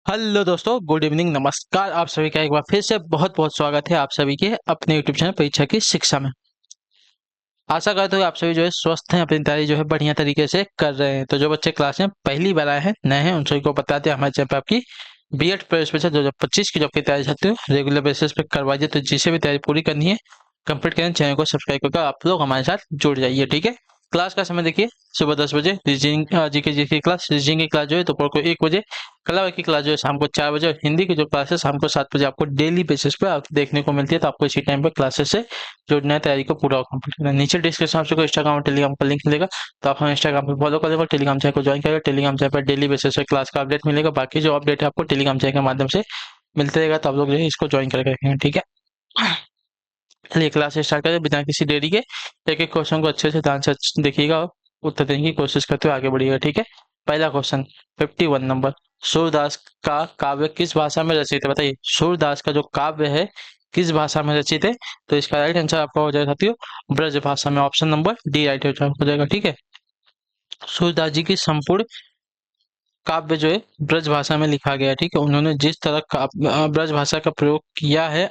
Hello दोस्तों, good evening, नमस्कार। आप सभी का एक बार फिर से बहुत बहुत स्वागत है आप सभी के अपने यूट्यूब चैनल परीक्षा की शिक्षा में। आशा करते हुए आप सभी जो है स्वस्थ हैं, अपनी तैयारी जो है बढ़िया तरीके से कर रहे हैं। तो जो बच्चे क्लास में पहली बार आए हैं, नए हैं, उन सभी को बताते हैं हमारे चैनल पर आपकी बीएड प्रवेश परीक्षा 2025 की जो आपकी तैयारी चाहते हो रेगुलर बेसिस पे करवाइए। तो जिसे भी तैयारी पूरी करनी है, कंप्लीट करें, चैनल को सब्सक्राइब करके आप लोग हमारे साथ जुड़ जाइए। ठीक है। क्लास का समय देखिए, सुबह 10 बजे रीजनिंग जीके की क्लास, रीजनिंग की क्लास जो है दोपहर को 1 बजे, कला की क्लास जो है शाम को 4 बजे, और हिंदी की जो क्लास है शाम को 7 बजे आपको डेली बेसिस पे आप देखने को मिलती है। तो आपको इसी टाइम पे क्लासेस से जुड़ना है, तैयारी को पूरा कंप्लीट करना है। नीचे डिस्क्रिप्शन आपको इंस्टाग्राम और टेलीग्राम का लिंक मिलेगा, तो आप हमें इंस्टाग्राम पर फॉलो कर लेगा, टेलीग्राम चैनल को ज्वाइन करेगा। टेलीग्राम चैनल पर डेली बेसिस पे क्लास का अपडेट मिलेगा। बाकी जो अपडेट है आपको टेलीग्राम चैनल के माध्यम से मिलते रहेगा, तो आप लोग जो है इसको ज्वाइन करके रखेंगे। ठीक है। चलिए क्लास स्टार्ट करें बिना किसी देरी के। एक एक क्वेश्चन को अच्छे से ध्यान से देखिएगा और उत्तर देने की कोशिश करते हुए आगे बढ़िएगा। ठीक है। पहला क्वेश्चन 51 नंबर, सूरदास का काव्य किस भाषा में रचित है? बताइए, सूरदास का जो काव्य है किस भाषा में रचित है? तो इसका राइट आंसर आपका हो जाएगा साथियों, ब्रज भाषा में। ऑप्शन नंबर डी राइट हो जाएगा। ठीक है। सूरदास जी की संपूर्ण काव्य जो है ब्रज भाषा में लिखा गया है। ठीक है। उन्होंने जिस तरह ब्रज भाषा का प्रयोग किया है,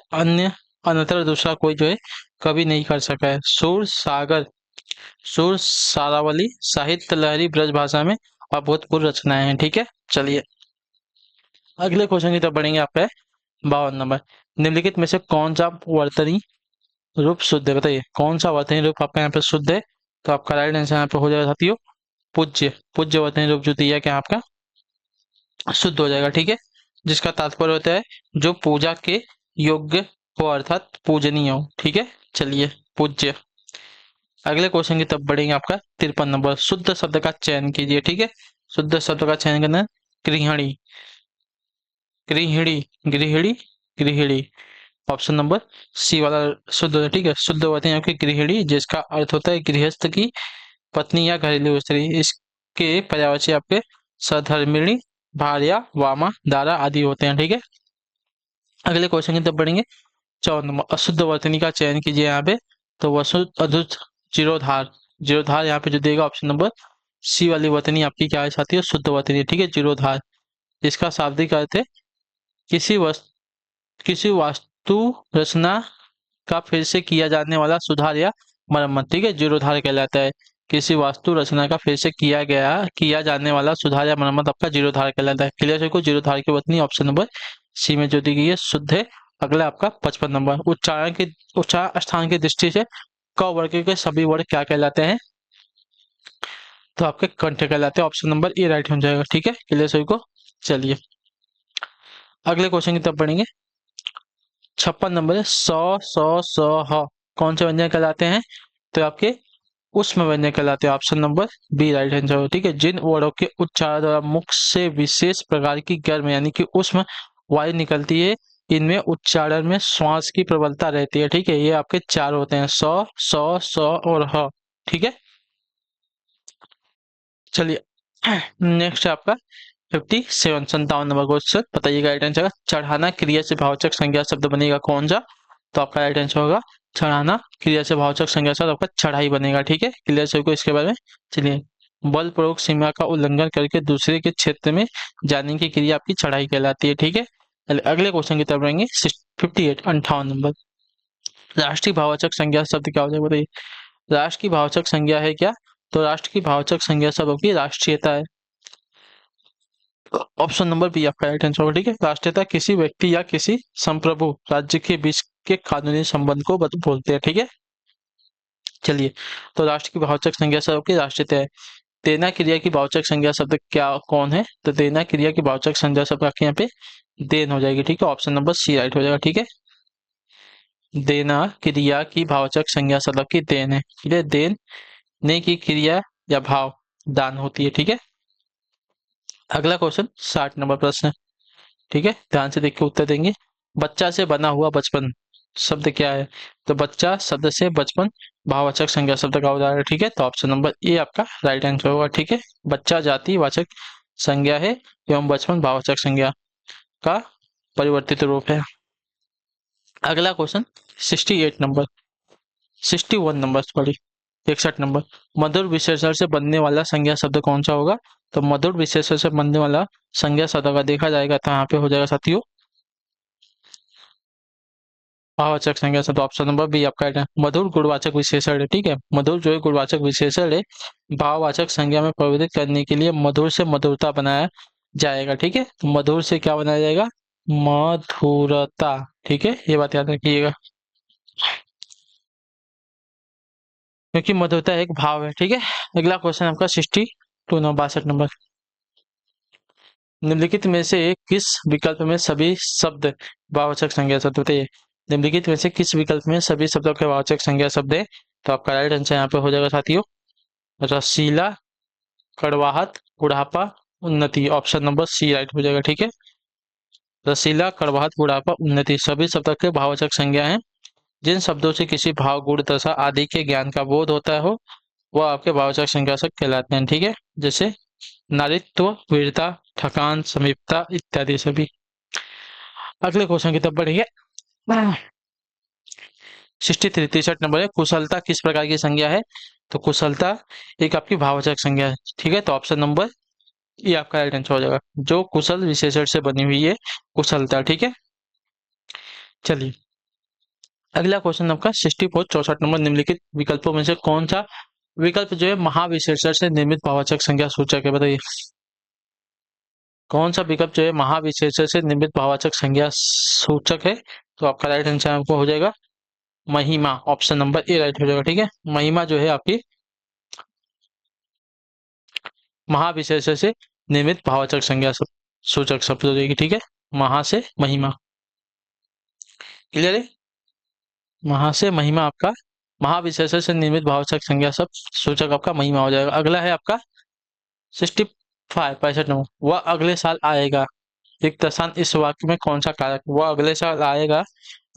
अन्यतर दूसरा कोई जो है कभी नहीं कर सका है। सुर सागर, सुर सारावली, साहित्य लहरी ब्रज भाषा में अभूतपूर्व रचनाएं हैं। ठीक है। चलिए अगले क्वेश्चन की तरफ बढ़ेंगे। आपका 52 नंबर, निम्नलिखित में से कौन सा वर्तनी रूप शुद्ध है? बताइए, कौन सा वर्तनी रूप आपका यहाँ पे शुद्ध है? तो आपका राइट आंसर यहाँ पे हो जाएगा साथियों, पूज्य। पूज्य वर्तनी रूप जो दिया क्या आपका शुद्ध हो जाएगा। ठीक है। जिसका तात्पर्य होता है जो पूजा के योग्य हो, अर्थात पूजनीय हो। ठीक है। चलिए पूज्य। अगले क्वेश्चन की तरफ बढ़ेंगे। आपका 53 नंबर, शुद्ध शब्द का चयन कीजिए। ठीक है। शुद्ध शब्द का चयन करना है। गृहिणी, गृहिणी, गृहिणी, गृहिणी। ऑप्शन नंबर सी वाला शुद्ध है। ठीक है। शुद्ध होते हैं आपकी गृहिणी, जिसका अर्थ होता है गृहस्थ की पत्नी या घरेलू स्त्री। इसके पर्यायवाची आपके सधर्मिणी, भार्या, वामा, दारा आदि होते हैं। ठीक है। अगले क्वेश्चन की तरफ बढ़ेंगे। 54 नंबर, अशुद्ध वर्तनी का चयन कीजिए यहाँ पे। तो वसु अधुत जीरोधार, जीरोधार यहाँ पे जो देगा ऑप्शन नंबर सी वाली वर्तनी आपकी क्या है साथी, शुद्ध वर्तनी। ठीक है। जीरोधार, इसका शाब्दिक अर्थ है किसी वस्तु, किसी वास्तु रचना का फिर से किया जाने वाला सुधार या मरम्मत। ठीक है। जीरोधार कहलाता है किसी वास्तु रचना का फिर से किया जाने वाला सुधार या मरम्मत, आपका जीरोधार कहलाता है। क्लियर है को? जीरोधार की वर्तनी ऑप्शन नंबर सी में जो दी गई है शुद्ध है। अगला आपका 55 नंबर, उच्चारण स्थान की दृष्टि से क वर्ग के सभी वर्ग क्या कहलाते हैं? तो आपके कंठ कहलाते हैं। ऑप्शन नंबर ए राइट हो जाएगा। ठीक है। क्लियर सभी को? चलिए अगले क्वेश्चन की तरफ बढ़ेंगे। 56 नंबर है, ह कौन से व्यंजन कहलाते हैं? तो आपके उष्म व्यंजन कहलाते हैं। Option number B right answer हो। ठीक है। जिन वर्णों के उच्चारण द्वारा मुख से विशेष प्रकार की गर्म यानी कि उष्म वायु निकलती है, इनमें उच्चारण में श्वास की प्रबलता रहती है। ठीक है। ये आपके चार होते हैं, स और ह। ठीक है। चलिए नेक्स्ट है आपका 57 नंबर क्वेश्चन। बताइएगा राइट आंसर। चढ़ाना क्रिया से भावचक संज्ञा शब्द बनेगा कौन सा? तो आपका राइट आंसर होगा चढ़ाना क्रिया से भावचक संज्ञा शब्द आपका चढ़ाई बनेगा। ठीक है। क्लियर सभी को इसके बारे में? चलिए, बल प्रयोग सीमा का उल्लंघन करके दूसरे के क्षेत्र में जाने की क्रिया आपकी चढ़ाई कहलाती है। ठीक है। चलिए अगले क्वेश्चन की तरफ रहेंगे। 58 राष्ट्रीय भावचक संज्ञा शब्द क्या हो जाएगा? बताइए, राष्ट्र की भावचक संज्ञा है क्या? तो राष्ट्र की भावचक संज्ञा शब्द आपकी राष्ट्रीयता है। ऑप्शन नंबर बी आपका राइट आंसर होगा। ठीक है। राष्ट्रीयता किसी व्यक्ति या किसी संप्रभु राज्य के बीच के कानूनी संबंध को बोलते हैं। ठीक है। चलिए, तो राष्ट्र की भावचक संज्ञा शब्द की राष्ट्रीयता है। देना क्रिया की भावचक संज्ञा शब्द क्या कौन है? तो देना क्रिया की भावचक संज्ञा शब्द आपके यहाँ पे देन हो जाएगी। ठीक है। ऑप्शन नंबर सी राइट हो जाएगा। ठीक है। देना क्रिया की भावचक संज्ञा शब्द की देन है। ठीक है। देन ने की क्रिया या भाव दान होती है। ठीक है। अगला क्वेश्चन 60 नंबर प्रश्न। ठीक है। ध्यान से देख के उत्तर देंगे। बच्चा से बना हुआ बचपन शब्द क्या है? तो बच्चा शब्द से बचपन भाववाचक संज्ञा शब्द का उदाहरण है। ठीक है। तो ऑप्शन नंबर ए आपका राइट आंसर होगा। ठीक है। बच्चा जाति वाचक संज्ञा है एवं बचपन भाववाचक संज्ञा का परिवर्तित रूप है। अगला question 68 number, 61 number sorry, 61 number, मधुर विशेषण से बनने वाला संज्ञा शब्द कौन सा होगा? तो मधुर विशेषण से बनने वाला संज्ञा शब्द अगर देखा जाएगा तो यहाँ पे हो जाएगा साथियों भाववाचक संज्ञा शब्द। ऑप्शन नंबर बी आपका है मधुर गुणवाचक विशेषण है। ठीक है, मधुर जो है गुणवाचक विशेषण है, भाववाचक संज्ञा में परिवर्तित करने के लिए मधुर से मधुरता बनाया जाएगा। ठीक है, तो मधुर से क्या बनाया जाएगा? मधुरता। ठीक है, ये बात याद रखिएगा, क्योंकि मधुरता एक भाव है। ठीक है, अगला क्वेश्चन आपका 62 नंबर निम्नलिखित में से किस विकल्प में सभी शब्द भाववाचक संज्ञा शब्द होते हैं? निम्नलिखित में से किस विकल्प में सभी शब्दों के वाचक संज्ञा शब्द है? तो आपका राइट आंसर यहाँ पे हो जाएगा साथियों रसीला, कड़वाहट, बुढ़ापा, उन्नति। ऑप्शन नंबर सी राइट हो जाएगा। ठीक है, रसीला, कड़वाहट, बुढ़ापा, उन्नति सभी शब्दों के भाववाचक संज्ञा हैं। जिन शब्दों से किसी भाव, गुण, दशा आदि के ज्ञान का बोध होता हो वह आपके भाववाचक संज्ञा शब्द कहलाते हैं। ठीक है, जैसे नारित्व, वीरता, थकान, समीपता इत्यादि सभी। अगले क्वेश्चन की तरफ बढ़िए। 63 नंबर है कुशलता किस प्रकार की संज्ञा है? तो कुशलता एक आपकी भाववाचक संज्ञा है। ठीक है, तो ऑप्शन नंबर ये आपका राइट आंसर हो जाएगा, जो कुशल विशेषण से बनी हुई है कुशलता। ठीक है, चलिए अगला क्वेश्चन आपका 64 नंबर निम्नलिखित विकल्पों में से कौन सा विकल्प जो है महाविशेषण से निर्मित भाववाचक संज्ञा सूचक है? बताइए कौन सा विकल्प जो है महाविशेषण से निर्मित भाववाचक संज्ञा सूचक है? तो आपका राइट आंसर आपको हो जाएगा महिमा। ऑप्शन नंबर ए राइट हो जाएगा। ठीक है, महिमा जो है आपकी महाविशेषण से निर्मित भाववाचक संज्ञा सूचक शब्द हो जाएगी। ठीक है, महा से महिमा, क्लियर है? महा से महिमा आपका महाविशेषण से निर्मित भाववाचक संज्ञा शब्द सूचक आपका महिमा हो जाएगा। अगला है आपका 65 वह अगले साल आएगा रिक्त स्थान इस वाक्य में कौन सा कारक? वह अगले साल आएगा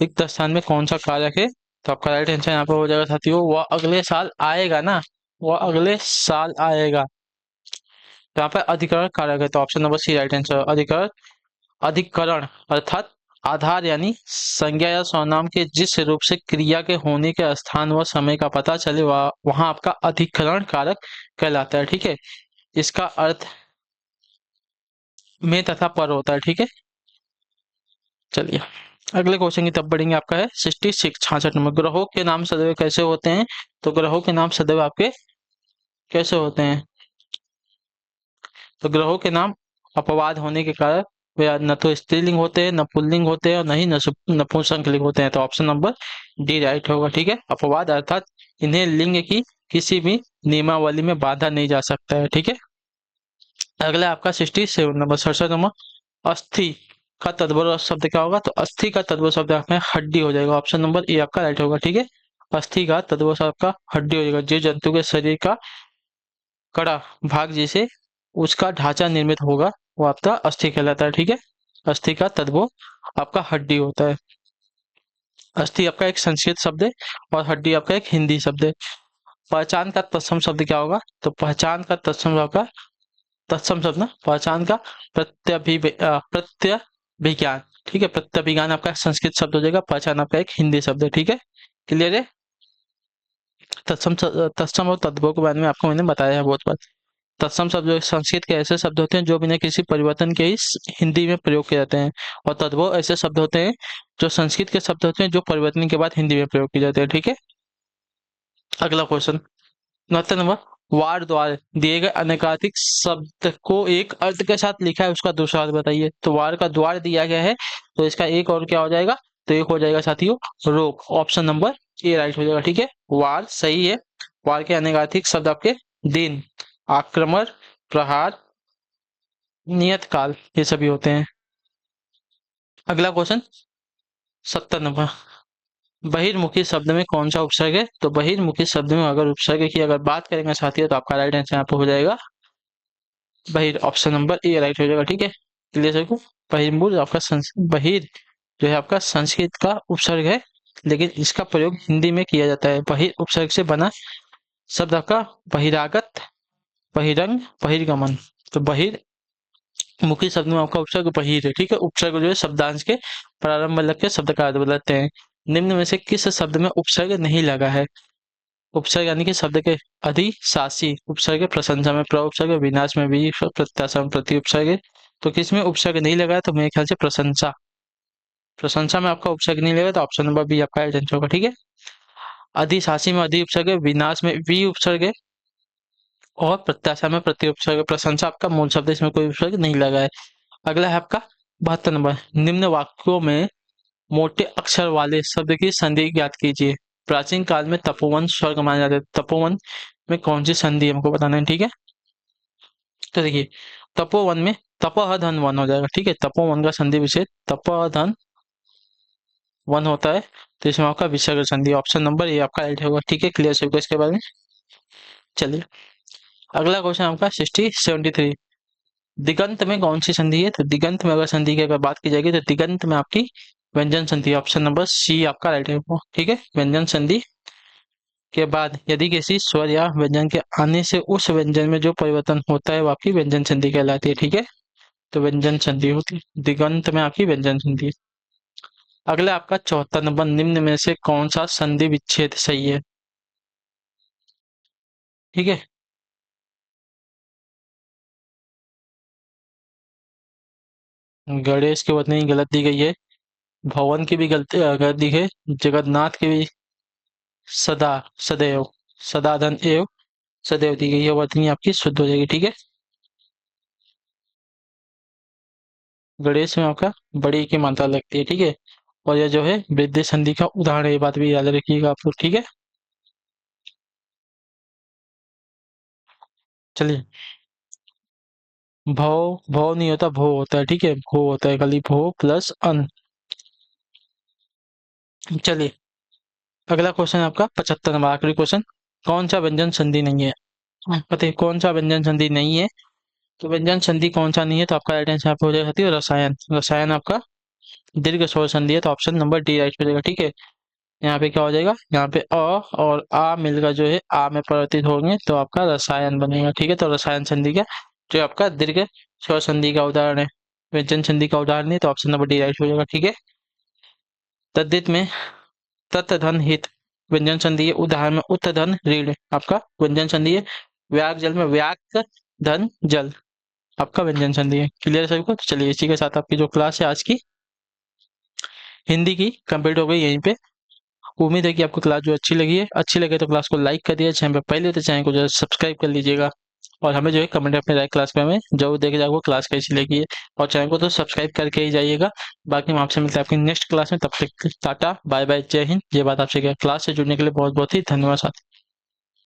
रिक्त स्थान में कौन सा कारक है? तो आपका राइट आंसर यहाँ पे हो जाएगा साथियों वह अगले साल आएगा ना, वह अगले साल आएगा, तो यहाँ पे अधिकरण कारक है। तो option number C right answer. अधिकरण, अधिकरण अर्थात आधार यानी संज्ञा या सर्वनाम के जिस रूप से क्रिया के होने के स्थान व समय का पता चले वहां आपका अधिकरण कारक कहलाता है। ठीक है, इसका अर्थ में तथा पर होता है। ठीक है, चलिए अगले क्वेश्चन की तरफ बढ़ेंगे। आपका है 66 ग्रहों के नाम सदैव कैसे होते हैं? तो ग्रहों के नाम सदैव आपके कैसे होते हैं? तो ग्रहों के नाम अपवाद होने के कारण वे न तो स्त्रीलिंग होते हैं, न पुल्लिंग होते हैं और न ही नपुंसकलिंग होते हैं। तो ऑप्शन नंबर डी राइट होगा। ठीक है, अपवाद अर्थात इन्हें लिंग की किसी भी नियमावली में बांधा नहीं जा सकता है। ठीक है, अगला आपका 67 नंबर अस्थि का तद्भव शब्द क्या होगा? तो अस्थि का तद्भव शब्द आपका हड्डी हो जाएगा। ऑप्शन नंबर ए आपका राइट होगा। ठीक है, अस्थि का तद्भव शब्द आपका हड्डी हो जाएगा। जीव जंतु के शरीर का कड़ा भाग जिसे उसका ढांचा निर्मित होगा वो आपका अस्थि कहलाता है। ठीक है, अस्थि का तद्भव आपका हड्डी होता है। अस्थि आपका एक संस्कृत शब्द है और हड्डी आपका एक हिंदी शब्द है। पहचान का तत्सम शब्द क्या होगा? तो पहचान का तत्सम आपका तत्सम शब्द ना पहचान का प्रत्यभिज्ञान। ठीक है, प्रत्यभिज्ञान आपका संस्कृत शब्द हो जाएगा, पहचान आपका एक हिंदी शब्द है। ठीक है, क्लियर है? तत्सम और तद्भव के बारे में आपको मैंने बताया है बहुत बार। तत्सम शब्द जो संस्कृत के ऐसे शब्द होते हैं जो बिना किसी परिवर्तन के ही हिंदी में प्रयोग किए जाते हैं, और तद्भव ऐसे शब्द होते हैं जो संस्कृत के शब्द होते हैं जो परिवर्तन के बाद हिंदी में प्रयोग किए जाते हैं। ठीक है, अगला क्वेश्चन 69 वार द्वार दिए गए अनेकाधिक शब्द को एक अर्थ के साथ लिखा है उसका दूसरा अर्थ बताइए। तो वार का द्वार दिया गया है तो इसका एक और क्या हो जाएगा? तो एक हो जाएगा साथियों रोक। ऑप्शन नंबर ए राइट हो जाएगा। ठीक है, वार सही है। वार के अनेकाधिक शब्द आपके दिन, आक्रमण, प्रहार, नियत काल ये सभी होते हैं। अगला क्वेश्चन 70 बहिर्मुखी शब्द में कौन सा उपसर्ग है? तो बहिर्मुखी शब्द में अगर उपसर्ग की अगर बात करेंगे साथियों तो आपका राइट आंसर यहाँ पे हो जाएगा बहिर। ऑप्शन नंबर ए राइट हो जाएगा। ठीक है, क्लियर सबको? बहिर्मुख आपका बहिर जो है आपका संस्कृत का उपसर्ग है, लेकिन इसका प्रयोग हिंदी में किया जाता है। बहिर उपसर्ग से बना शब्द आपका बहिरागत, बहिरंग, बहिर्गमन। तो बहिर मुखी शब्द में आपका उपसर्ग बहिर है। ठीक है, उपसर्ग जो है शब्दांश के प्रारंभ में लग के शब्द का अर्थ बदलते हैं। निम्न में से किस शब्द में उपसर्ग नहीं लगा है? उपसर्ग यानी कि शब्द के अधिशासी उपसर्ग प्रशंसा में प्र उपसर्ग, विनाश में वि, प्रत्याशा में प्रति उपसर्ग। तो किसमें उपसर्ग नहीं लगा है तो मेरे ख्याल से प्रशंसा, प्रशंसा में आपका उपसर्ग नहीं लगा तो ऑप्शन नंबर बी आपका राइट आंसर होगा। ठीक है, अधिशासी में अधि उपसर्ग है, विनाश में वि उपसर्ग है और प्रत्याशा में प्रति उपसर्ग। प्रशंसा आपका मूल शब्द है, इसमें कोई उपसर्ग नहीं लगा है। अगला है आपका 72 नंबर, निम्न वाक्यों में मोटे अक्षर वाले शब्द की संधि ज्ञात कीजिए। प्राचीन काल में तपोवन स्वर्ग माना जाता है, तपोवन में कौन सी संधि हमको बताना है। ठीक है, तो देखिए तपोवन में तपह धन वन हो जाएगा। ठीक है, तपोवन का संधि विशेष तपह धन वन होता है, तो इसमें आपका विसर्ग संधि ऑप्शन नंबर ए आपका राइट होगा। ठीक है, क्लियर सबको इसके बारे में। चलिए अगला क्वेश्चन आपका 73, दिगंत में कौन सी संधि है। तो दिगंत में अगर संधि की अगर बात की जाएगी तो दिगंत में आपकी व्यंजन संधि, ऑप्शन नंबर सी आपका राइट है। ठीक है, व्यंजन संधि के बाद यदि किसी स्वर या व्यंजन के आने से उस व्यंजन में जो परिवर्तन होता है वो आपकी व्यंजन संधि कहलाती है। ठीक है, तो व्यंजन संधि होती है, दिगंत में आपकी व्यंजन संधि। अगला आपका 74 नंबर, निम्न में से कौन सा संधि विच्छेद सही है। ठीक है, गणेश की वतनी गलत दी गई है, भवन की भी गलती गलत दी है, जगन्नाथ की भी सदा सदैव सदाधन एव सदैव दी गई है, वर्तनी आपकी शुद्ध हो जाएगी। ठीक है, गणेश में आपका बड़ी की मात्रा लगती है। ठीक है, और यह जो है वृद्धि संधि का उदाहरण है, ये बात भी याद रखिएगा आप लोग। ठीक है, चलिए भव भव नहीं होता, भो होता है। ठीक है, भो होता है, खाली भो प्लस अन। चलिए अगला क्वेश्चन आपका 75 नंबर, आखिरी क्वेश्चन, कौन सा व्यंजन संधि नहीं है। बताइए कौन सा व्यंजन संधि नहीं है। तो व्यंजन संधि कौन सा नहीं है, तो आपका राइट आंसर यहाँ पे हो जाएगा रसायन। रसायन आपका दीर्घ स्वर संधि है, तो ऑप्शन नंबर डी राइट हो जाएगा। ठीक है, यहाँ पे क्या हो जाएगा, यहाँ पे अ और आ मिलकर जो है आ में परिवर्तित होंगे तो आपका रसायन बनेगा। ठीक है, तो रसायन संधि का जो आपका दीर्घ स्वर संधि का उदाहरण है, व्यंजन संधि का उदाहरण है, तो ऑप्शन नंबर डी राइट हो जाएगा। ठीक है, तद्धित में तत् धन हित व्यंजन संधि है, उदाहरण में उत्त धन ऋण आपका व्यंजन संधि है, व्याक जल में व्याक धन जल आपका व्यंजन संधि है। क्लियर सभी को। तो चलिए इसी के साथ आपकी जो क्लास है आज की हिंदी की कंप्लीट हो गई यहीं पे। उम्मीद है कि आपको क्लास जो अच्छी लगी है, अच्छी लगे तो क्लास को लाइक कर दिया, चैनल पर पहले तो चैनल को जो है सब्सक्राइब कर लीजिएगा और हमें जो है कमेंट अपने राय क्लास में हमें जरूर देखे आपको क्लास कैसी लगी है, और चैनल को तो सब्सक्राइब करके ही जाइएगा। बाकी हम आपसे मिलते हैं आपकी नेक्स्ट क्लास में, तब तक टाटा बाय बाय, जय हिंद। ये बात आपसे क्या, क्लास से जुड़ने के लिए बहुत बहुत ही धन्यवाद साथी।